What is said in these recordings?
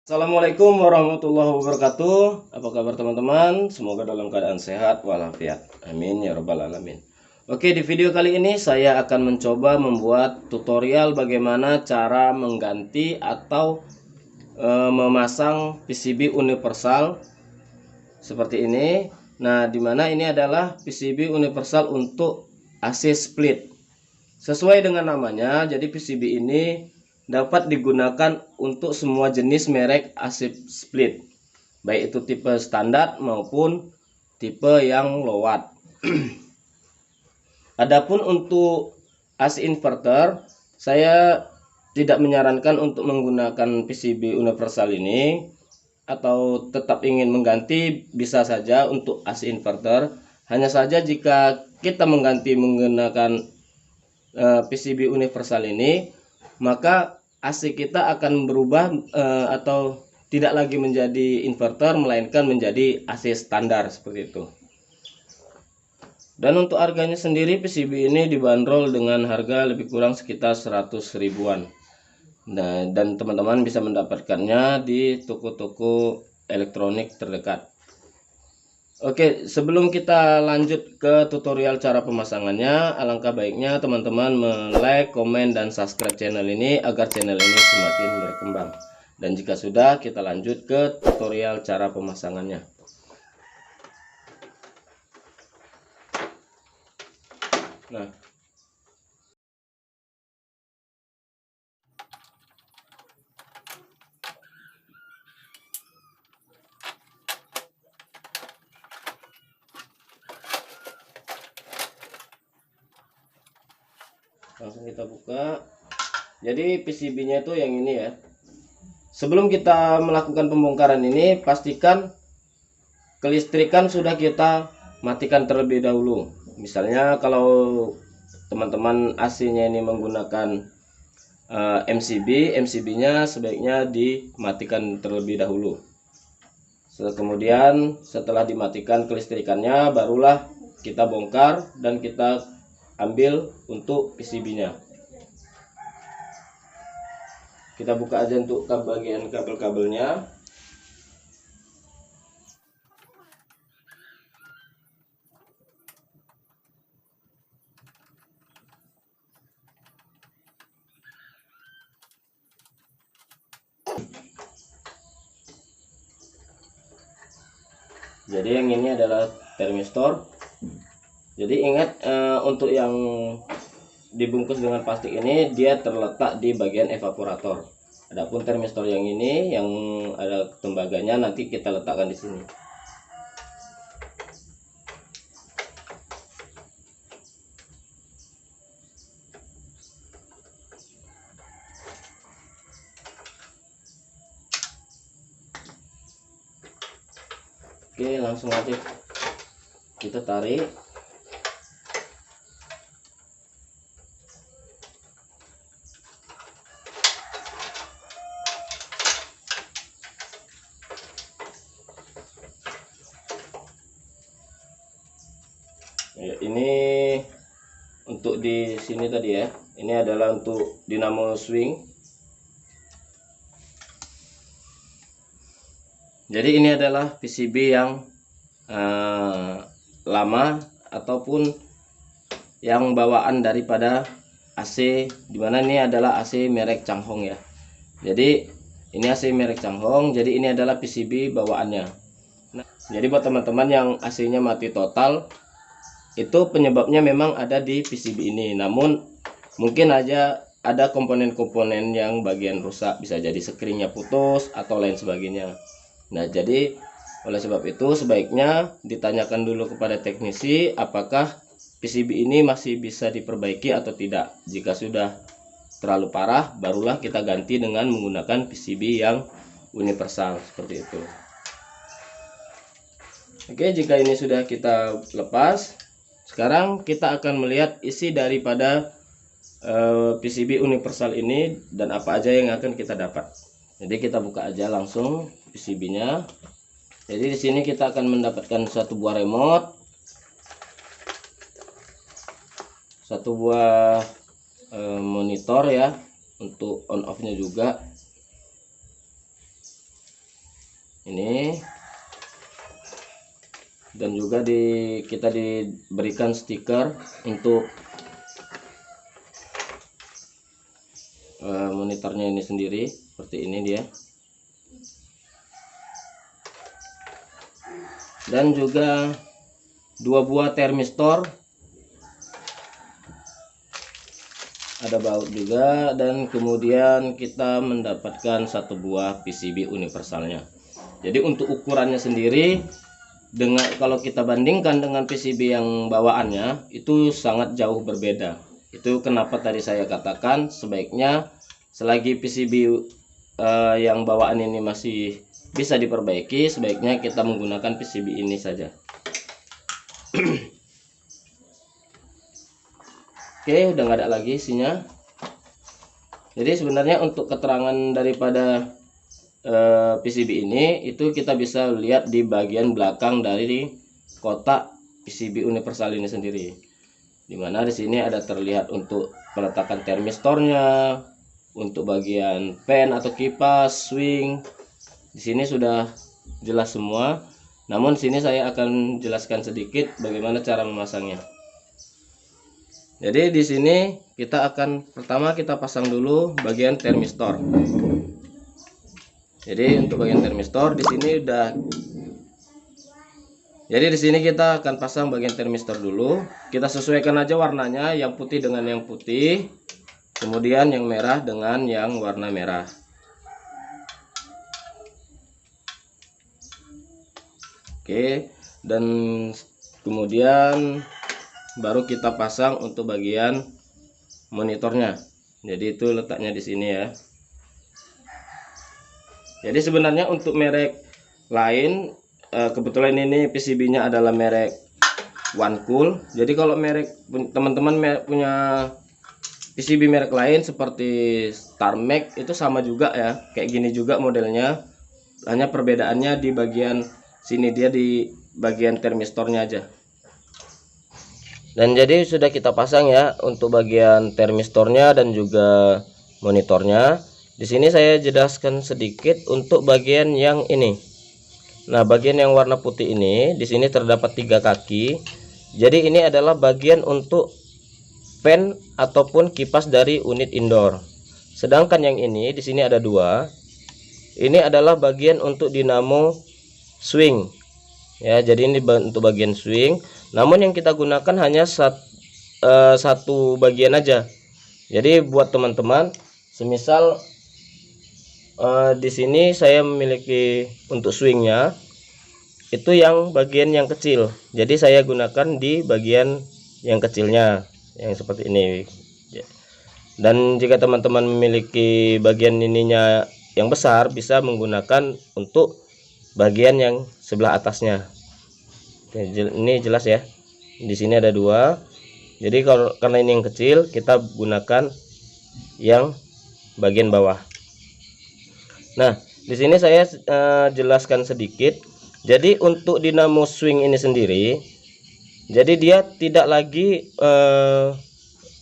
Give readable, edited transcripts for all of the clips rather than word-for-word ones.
Assalamualaikum warahmatullahi wabarakatuh. Apa kabar teman-teman? Semoga dalam keadaan sehat walafiat. Amin ya rabbal alamin. Oke, di video kali ini saya akan mencoba membuat tutorial bagaimana cara mengganti atau memasang PCB universal seperti ini. Nah, dimana ini adalah PCB universal untuk AC split. Sesuai dengan namanya, jadi PCB ini dapat digunakan untuk semua jenis merek AC split, baik itu tipe standar maupun tipe yang low watt. Adapun untuk AC inverter, saya tidak menyarankan untuk menggunakan PCB universal ini, atau tetap ingin mengganti bisa saja untuk AC inverter. Hanya saja jika kita mengganti menggunakan PCB universal ini, maka AC kita akan berubah atau tidak lagi menjadi inverter melainkan menjadi AC standar seperti itu. Dan untuk harganya sendiri, PCB ini dibanderol dengan harga lebih kurang sekitar 100 ribuan. Nah, dan teman-teman bisa mendapatkannya di toko-toko elektronik terdekat. Oke, sebelum kita lanjut ke tutorial cara pemasangannya, alangkah baiknya teman-teman like, komen, dan subscribe channel ini agar channel ini semakin berkembang. Dan jika sudah, kita lanjut ke tutorial cara pemasangannya. Nah, langsung kita buka. Jadi PCB-nya itu yang ini ya. Sebelum kita melakukan pembongkaran ini, pastikan kelistrikan sudah kita matikan terlebih dahulu. Misalnya kalau teman-teman AC-nya ini menggunakan MCB-nya sebaiknya dimatikan terlebih dahulu. Kemudian setelah dimatikan kelistrikannya, barulah kita bongkar dan kita ambil untuk PCB-nya. Kita buka aja untuk bagian kabel-kabelnya. Jadi yang ini adalah termistor. Jadi ingat, untuk yang dibungkus dengan plastik ini dia terletak di bagian evaporator. Adapun termistor yang ini yang ada tembaganya nanti kita letakkan di sini. Oke, langsung aja kita tarik. Ya, ini untuk di sini tadi ya. Ini adalah untuk dinamo swing. Jadi ini adalah PCB yang lama ataupun yang bawaan daripada AC, dimana ini adalah AC merek Changhong ya. Jadi ini AC merek Changhong, jadi ini adalah PCB bawaannya. Nah, jadi buat teman-teman yang AC-nya mati total, itu penyebabnya memang ada di PCB ini. Namun mungkin aja ada komponen-komponen yang bagian rusak, bisa jadi sekringnya putus atau lain sebagainya. Nah, jadi oleh sebab itu sebaiknya ditanyakan dulu kepada teknisi apakah PCB ini masih bisa diperbaiki atau tidak. Jika sudah terlalu parah, barulah kita ganti dengan menggunakan PCB yang universal seperti itu. Oke, jika ini sudah kita lepas, sekarang kita akan melihat isi daripada PCB universal ini dan apa aja yang akan kita dapat. Jadi kita buka aja langsung PCB-nya. Jadi di sini kita akan mendapatkan satu buah remote, satu buah monitor ya untuk on off-nya juga. ini, dan juga kita diberikan stiker untuk monitornya ini sendiri. Seperti ini dia. Dan juga 2 buah termistor, ada baut juga, dan kemudian kita mendapatkan 1 buah PCB universalnya. Jadi untuk ukurannya sendiri, kalau kita bandingkan dengan PCB yang bawaannya, itu sangat jauh berbeda. Itu kenapa tadi saya katakan sebaiknya selagi PCB yang bawaan ini masih bisa diperbaiki, sebaiknya kita menggunakan PCB ini saja. Oke, udah nggak ada lagi isinya. Jadi sebenarnya untuk keterangan daripada PCB ini, itu kita bisa lihat di bagian belakang dari kotak PCB universal ini sendiri, dimana di sini ada terlihat untuk peletakan termistornya, untuk bagian fan atau kipas, swing. Di sini sudah jelas semua. Namun sini saya akan jelaskan sedikit bagaimana cara memasangnya. Jadi di sini pertama kita pasang dulu bagian termistor. Jadi untuk bagian termistor di sini udah. Jadi di sini kita akan pasang bagian termistor dulu. Kita sesuaikan aja warnanya, yang putih dengan yang putih, kemudian yang merah dengan yang warna merah. Oke, dan kemudian baru kita pasang untuk bagian monitornya. Jadi itu letaknya di sini ya. Jadi sebenarnya untuk merek lain, kebetulan ini PCB-nya adalah merek OneCool. Jadi kalau merek teman-teman punya PCB merek lain seperti StarMax, itu sama juga ya, kayak gini juga modelnya. Hanya perbedaannya di bagian sini, dia di bagian termistornya aja. Dan jadi sudah kita pasang ya untuk bagian termistornya dan juga monitornya. Di sini saya jelaskan sedikit untuk bagian yang ini. Nah, bagian yang warna putih ini, di sini terdapat 3 kaki. Jadi ini adalah bagian untuk fan ataupun kipas dari unit indoor. Sedangkan yang ini di sini ada 2. Ini adalah bagian untuk dinamo swing. Ya, jadi ini untuk bagian swing. Namun yang kita gunakan hanya satu bagian aja. Jadi buat teman-teman, semisal di sini saya memiliki untuk swingnya itu yang bagian yang kecil. Jadi saya gunakan di bagian yang kecilnya, yang seperti ini. Dan jika teman-teman memiliki bagian ininya yang besar, bisa menggunakan untuk bagian yang sebelah atasnya. Ini jelas ya. Di sini ada 2. Jadi karena ini yang kecil, kita gunakan yang bagian bawah. Nah, di sini saya jelaskan sedikit. Jadi untuk dinamo swing ini sendiri, jadi dia tidak lagi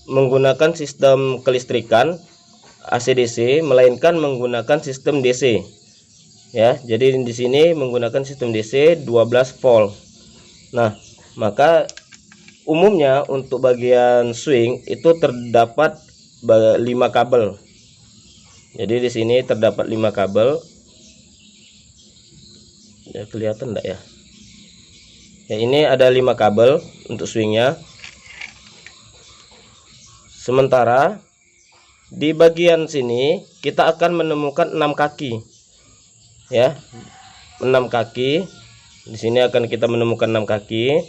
menggunakan sistem kelistrikan AC/DC, melainkan menggunakan sistem DC. Ya, jadi di sini menggunakan sistem DC 12 volt. Nah, maka umumnya untuk bagian swing itu terdapat 5 kabel. Jadi di sini terdapat 5 kabel. Ya, kelihatan enggak ya? Ya, ini ada 5 kabel untuk swingnya. Sementara di bagian sini kita akan menemukan 6 kaki. Ya, 6 kaki. Di sini akan kita menemukan 6 kaki.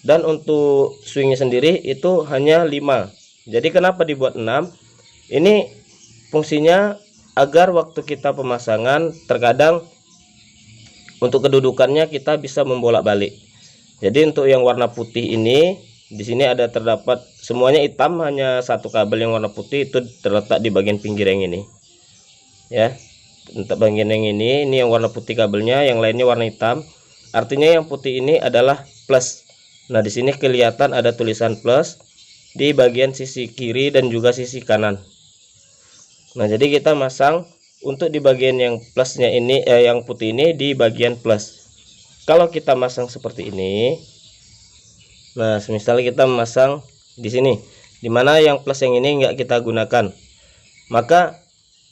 Dan untuk swingnya sendiri itu hanya 5. Jadi kenapa dibuat 6? Ini fungsinya agar waktu kita pemasangan, terkadang untuk kedudukannya kita bisa membolak-balik. Jadi untuk yang warna putih ini, di sini ada terdapat semuanya hitam, hanya 1 kabel yang warna putih itu terletak di bagian pinggir yang ini. Ya. Untuk bagian yang ini yang warna putih kabelnya, yang lainnya warna hitam. Artinya yang putih ini adalah plus. Nah, di sini kelihatan ada tulisan plus di bagian sisi kiri dan juga sisi kanan. Nah, jadi kita masang untuk di bagian yang plusnya ini, yang putih ini di bagian plus. Kalau kita masang seperti ini, nah misalnya kita masang di sini, dimana yang plus yang ini nggak kita gunakan, maka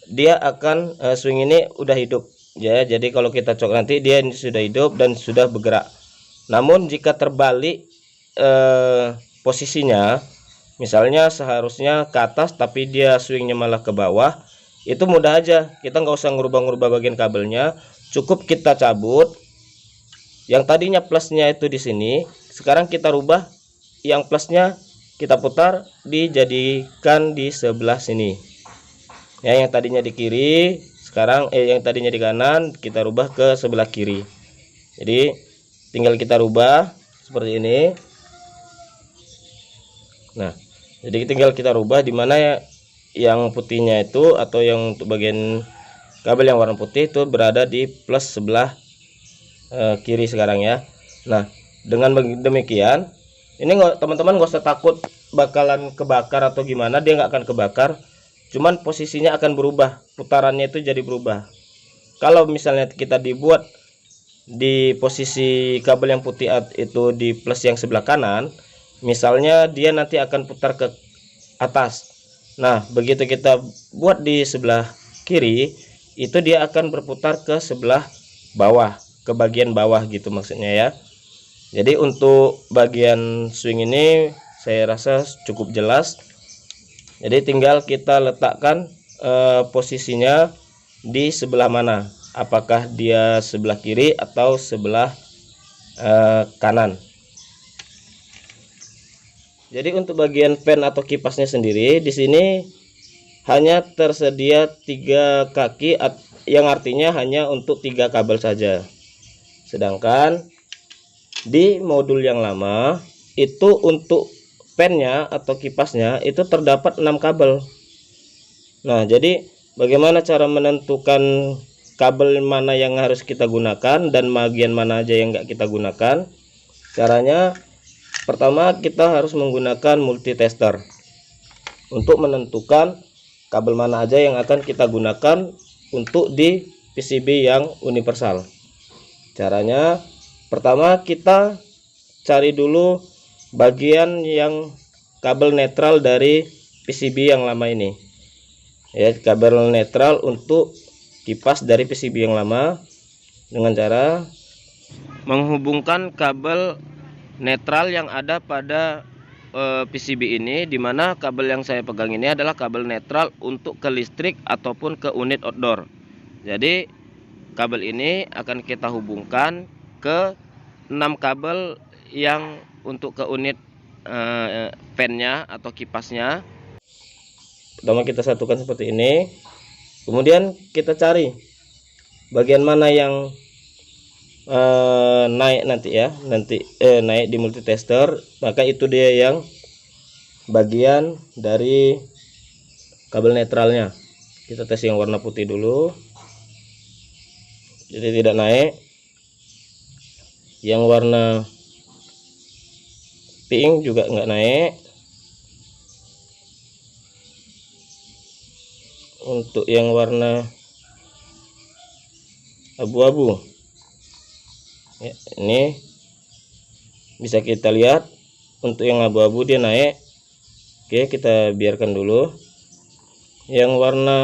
dia akan swing ini udah hidup ya. Jadi kalau kita cok nanti dia ini sudah hidup dan sudah bergerak. Namun jika terbalik posisinya, misalnya seharusnya ke atas tapi dia swingnya malah ke bawah, itu mudah aja, kita nggak usah ngubah-ngubah bagian kabelnya, cukup kita cabut yang tadinya plusnya itu di sini, sekarang kita rubah yang plusnya, kita putar dijadikan di sebelah sini ya. Yang tadinya di kiri sekarang yang tadinya di kanan kita rubah ke sebelah kiri. Jadi tinggal kita rubah seperti ini. Nah, jadi tinggal kita rubah di mana ya yang putihnya itu, atau yang untuk bagian kabel yang warna putih itu berada di plus sebelah kiri sekarang ya. Nah, dengan demikian ini teman-teman nggak usah takut bakalan kebakar atau gimana, dia nggak akan kebakar, cuman posisinya akan berubah, putarannya itu jadi berubah. Kalau misalnya kita dibuat di posisi kabel yang putih itu di plus yang sebelah kanan, misalnya dia nanti akan putar ke atas. Nah, begitu kita buat di sebelah kiri, itu dia akan berputar ke sebelah bawah, ke bagian bawah gitu maksudnya ya. Jadi untuk bagian swing ini saya rasa cukup jelas. Jadi tinggal kita letakkan posisinya di sebelah mana, apakah dia sebelah kiri atau sebelah kanan. Jadi untuk bagian fan atau kipasnya sendiri di sini hanya tersedia 3 kaki, yang artinya hanya untuk 3 kabel saja. Sedangkan di modul yang lama itu untuk fannya atau kipasnya itu terdapat 6 kabel. Nah, jadi bagaimana cara menentukan kabel mana yang harus kita gunakan dan bagian mana aja yang enggak kita gunakan? Caranya pertama kita harus menggunakan multitester untuk menentukan kabel mana aja yang akan kita gunakan untuk di PCB yang universal. Caranya pertama kita cari dulu bagian yang kabel netral dari PCB yang lama ini ya, kabel netral untuk kipas dari PCB yang lama, dengan cara menghubungkan kabel netral yang ada pada PCB ini, dimana kabel yang saya pegang ini adalah kabel netral untuk ke listrik ataupun ke unit outdoor. Jadi kabel ini akan kita hubungkan ke 6 kabel yang untuk ke unit fan-nya atau kipasnya. Pertama kita satukan seperti ini, kemudian kita cari bagian mana yang naik nanti ya, naik di multitester, maka itu dia yang bagian dari kabel netralnya. Kita tes yang warna putih dulu, jadi tidak naik. Yang warna pink juga enggak naik. Untuk yang warna abu-abu ya, ini bisa kita lihat untuk yang abu-abu dia naik. Oke, kita biarkan dulu. Yang warna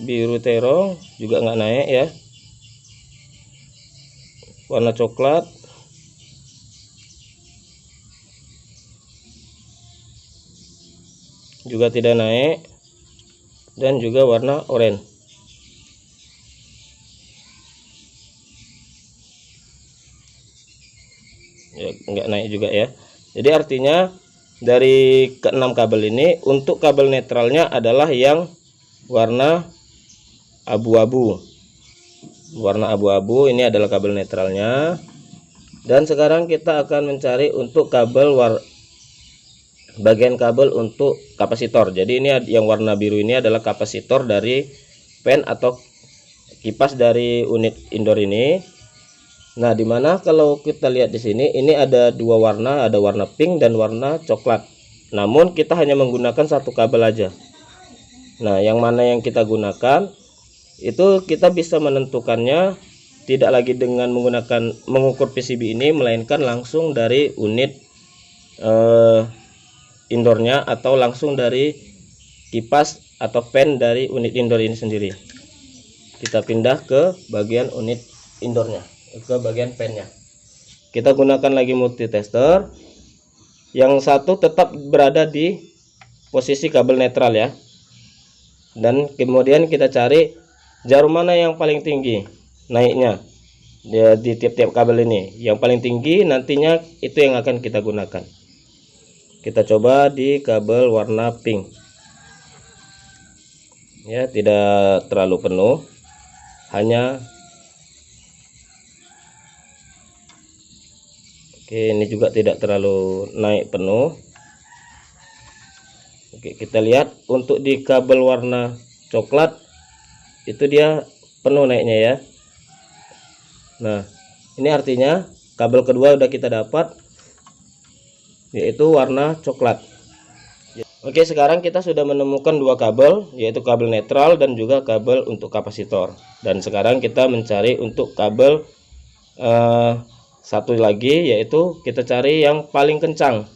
biru terong juga nggak naik ya. Warna coklat juga tidak naik, dan juga warna oranye ya, nggak naik juga ya. Jadi artinya dari ke-6 kabel ini, untuk kabel netralnya adalah yang warna abu-abu. Warna abu-abu ini adalah kabel netralnya. Dan sekarang kita akan mencari untuk kabel bagian kabel untuk kapasitor. Jadi ini yang warna biru ini adalah kapasitor dari fan atau kipas dari unit indoor ini. Nah, dimana kalau kita lihat di sini, ini ada 2 warna, ada warna pink dan warna coklat. namun kita hanya menggunakan satu kabel aja. Nah, yang mana yang kita gunakan itu kita bisa menentukannya tidak lagi dengan menggunakan mengukur PCB ini, melainkan langsung dari unit indoornya atau langsung dari kipas atau fan dari unit indoor ini sendiri. Kita pindah ke bagian unit indoornya, ke bagian fan-nya. Kita gunakan lagi multitester. Yang satu tetap berada di posisi kabel netral ya. Dan kemudian kita cari jarum mana yang paling tinggi naiknya di tiap-tiap kabel ini. Yang paling tinggi nantinya itu yang akan kita gunakan. Kita coba di kabel warna pink ya, tidak terlalu penuh, hanya oke, ini juga tidak terlalu naik penuh. Oke, kita lihat untuk di kabel warna coklat itu dia penuh naiknya ya. Nah, ini artinya kabel kedua udah kita dapat, yaitu warna coklat. Oke, sekarang kita sudah menemukan dua kabel, yaitu kabel netral dan juga kabel untuk kapasitor. Dan sekarang kita mencari untuk kabel satu lagi, yaitu kita cari yang paling kencang.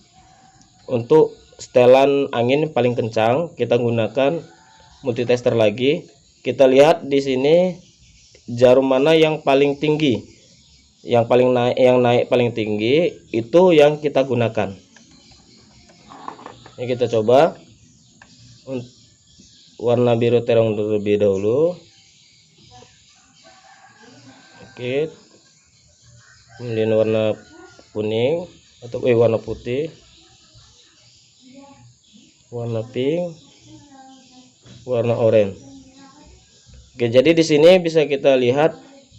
Untuk setelan angin paling kencang kita gunakan multitester lagi. Kita lihat di sini jarum mana yang paling tinggi, yang naik paling tinggi itu yang kita gunakan. Ini kita coba warna biru terang terlebih dahulu. Oke, kemudian warna kuning atau warna putih, warna pink, warna oranye. Oke, jadi di sini bisa kita lihat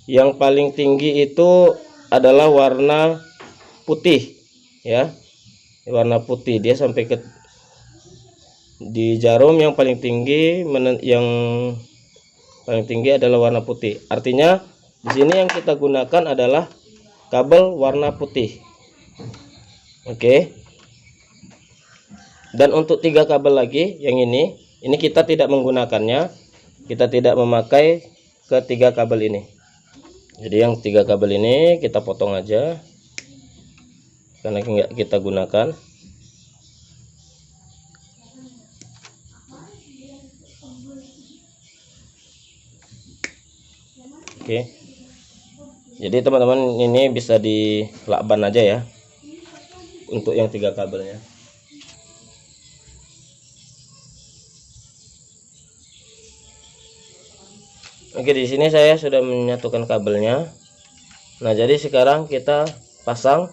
yang paling tinggi itu adalah warna putih ya. Warna putih, dia sampai ke di jarum yang paling tinggi, adalah warna putih. Artinya di sini yang kita gunakan adalah kabel warna putih. Oke. Dan untuk 3 kabel lagi yang ini kita tidak menggunakannya. Kita tidak memakai ketiga kabel ini. Jadi yang 3 kabel ini kita potong aja karena nggak kita gunakan. Oke. Jadi teman-teman ini bisa dilakban aja ya untuk yang 3 kabelnya. Oke, di sini saya sudah menyatukan kabelnya. Nah, jadi sekarang kita pasang.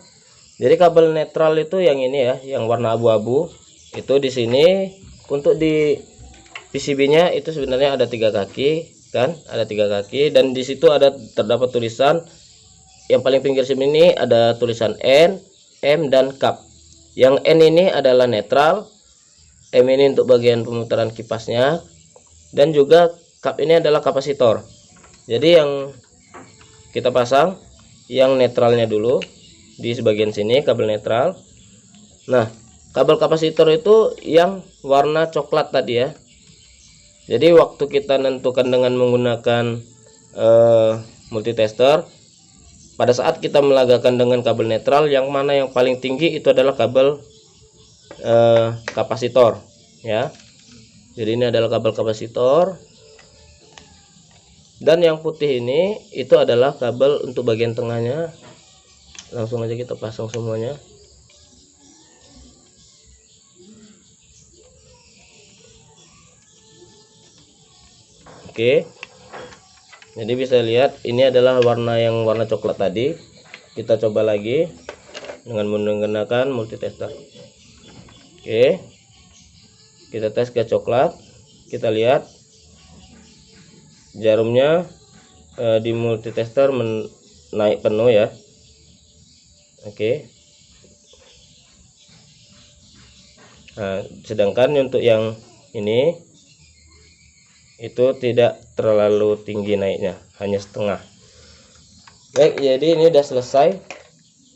Jadi kabel netral itu yang ini ya, yang warna abu-abu. Itu di sini untuk di PCB-nya itu sebenarnya ada 3 kaki, kan? Ada 3 kaki dan di situ terdapat tulisan yang paling pinggir sini ada tulisan N, M dan kap. Yang N ini adalah netral, M ini untuk bagian pemutaran kipasnya, dan juga kap ini adalah kapasitor. Jadi yang kita pasang yang netralnya dulu di bagian sini, kabel netral. Nah, kabel kapasitor itu yang warna coklat tadi ya. Jadi waktu kita nentukan dengan menggunakan multitester, pada saat kita melagakan dengan kabel netral, yang mana yang paling tinggi itu adalah kabel kapasitor ya. Jadi ini adalah kabel kapasitor. Dan yang putih ini itu adalah kabel untuk bagian tengahnya. Langsung aja kita pasang semuanya. Oke. Jadi bisa lihat ini adalah warna coklat tadi. Kita coba lagi dengan menggunakan multitester. Oke. Kita tes ke coklat. Kita lihat jarumnya di multitester naik penuh ya. Oke. Nah, sedangkan untuk yang ini itu tidak terlalu tinggi naiknya, hanya setengah. Baik, jadi ini udah selesai.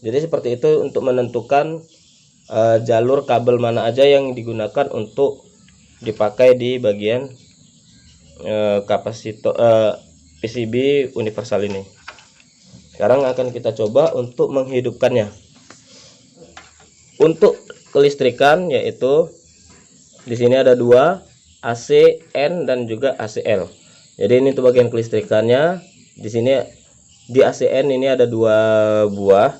Jadi seperti itu untuk menentukan jalur kabel mana aja yang digunakan untuk dipakai di bagian kapasitor PCB universal ini. Sekarang akan kita coba untuk menghidupkannya. Untuk kelistrikan yaitu di sini ada dua, ACN dan juga ACL. Jadi ini untuk bagian kelistrikannya. Di sini di ACN ini ada dua buah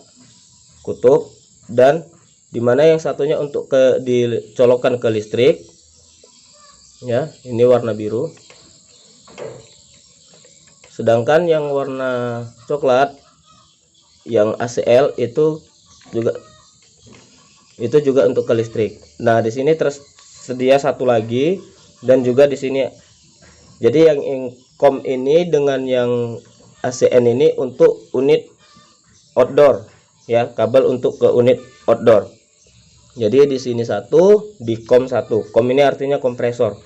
kutub, dan dimana yang satunya untuk dicolokkan ke listrik ya, ini warna biru, sedangkan yang warna coklat yang ACL itu juga untuk ke listrik. Nah di sini tersedia satu lagi, dan juga di sini jadi yang income ini dengan yang ACN ini untuk unit outdoor ya, kabel untuk ke unit outdoor. Jadi di sini satu, di COM satu. COM ini artinya kompresor.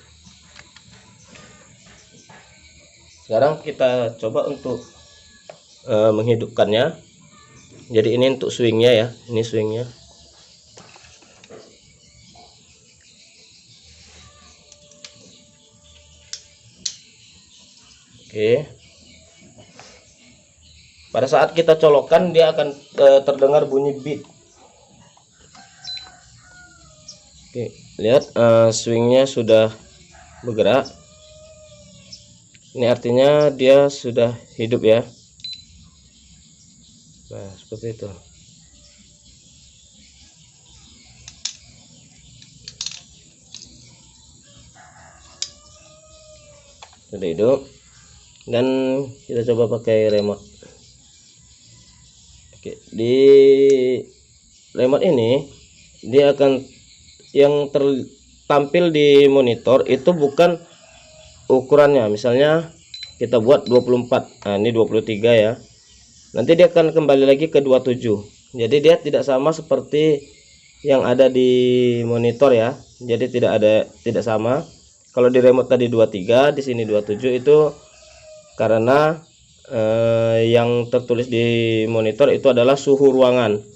Sekarang kita coba untuk menghidupkannya. Jadi ini untuk swingnya ya, ini swingnya. Oke. Pada saat kita colokkan dia akan terdengar bunyi beat. Oke, lihat swingnya sudah bergerak. Ini artinya dia sudah hidup ya. Nah, seperti itu. Sudah hidup. Dan kita coba pakai remote. Oke, di remote ini dia akan yang tertampil di monitor itu bukan ukurannya. Misalnya kita buat 24. Nah, ini 23 ya. Nanti dia akan kembali lagi ke 27. Jadi dia tidak sama seperti yang ada di monitor ya. Jadi tidak sama. Kalau di remote tadi 23, di sini 27, itu karena yang tertulis di monitor itu adalah suhu ruangan.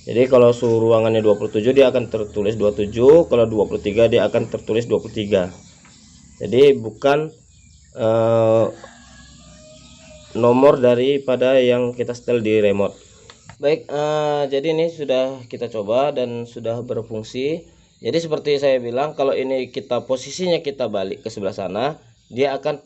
Jadi kalau suhu ruangannya 27 dia akan tertulis 27, kalau 23 dia akan tertulis 23. Jadi bukan nomor daripada yang kita setel di remote. Baik, jadi ini sudah kita coba dan sudah berfungsi. Jadi seperti saya bilang, kalau ini kita posisinya kita balik ke sebelah sana, dia akan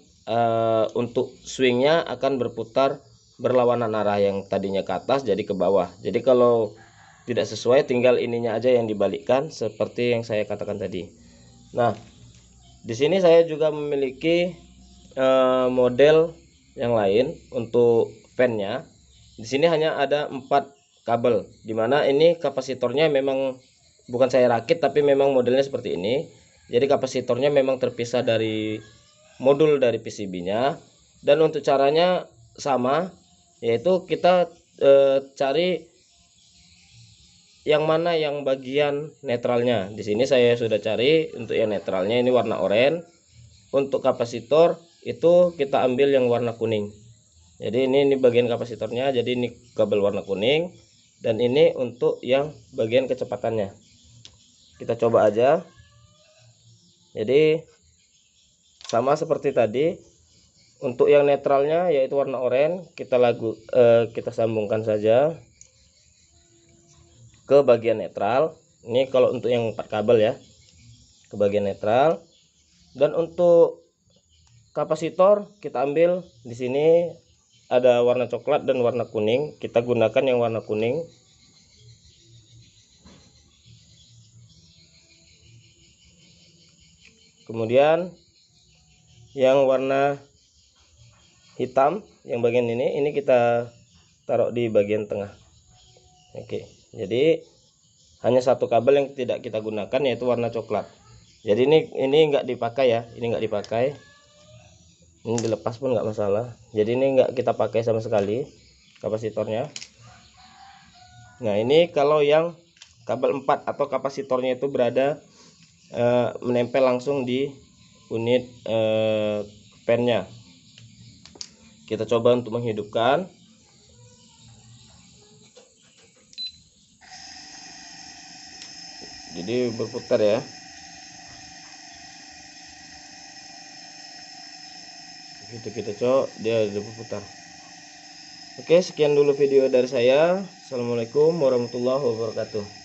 untuk swingnya akan berputar berlawanan arah, yang tadinya ke atas jadi ke bawah. Jadi kalau tidak sesuai tinggal ininya aja yang dibalikkan seperti yang saya katakan tadi. Nah, di sini saya juga memiliki model yang lain untuk fan-nya. Di sini hanya ada 4 kabel, dimana ini kapasitornya memang bukan saya rakit, tapi memang modelnya seperti ini. Jadi kapasitornya memang terpisah dari modul dari PCB-nya, dan untuk caranya sama, yaitu kita cari yang mana yang bagian netralnya. Di sini saya sudah cari untuk yang netralnya, ini warna oranye. Untuk kapasitor itu kita ambil yang warna kuning. Jadi ini bagian kapasitornya, jadi ini kabel warna kuning, dan ini untuk yang bagian kecepatannya. Kita coba aja. Jadi sama seperti tadi, untuk yang netralnya yaitu warna oranye, kita sambungkan saja ke bagian netral. Ini kalau untuk yang 4 kabel ya, ke bagian netral. Dan untuk kapasitor kita ambil di sini ada warna coklat dan warna kuning. Kita gunakan yang warna kuning. Kemudian yang warna hitam yang bagian ini kita taruh di bagian tengah. Oke, jadi hanya satu kabel yang tidak kita gunakan, yaitu warna coklat. Jadi ini nggak dipakai ya, ini nggak dipakai. Ini dilepas pun nggak masalah. Jadi ini nggak kita pakai sama sekali kapasitornya. Nah ini kalau yang kabel 4 atau kapasitornya itu berada menempel langsung di unit fan-nya. Kita coba untuk menghidupkan. jadi berputar ya. Begitu kita cok, dia udah berputar. Oke, sekian dulu video dari saya. Assalamualaikum warahmatullahi wabarakatuh.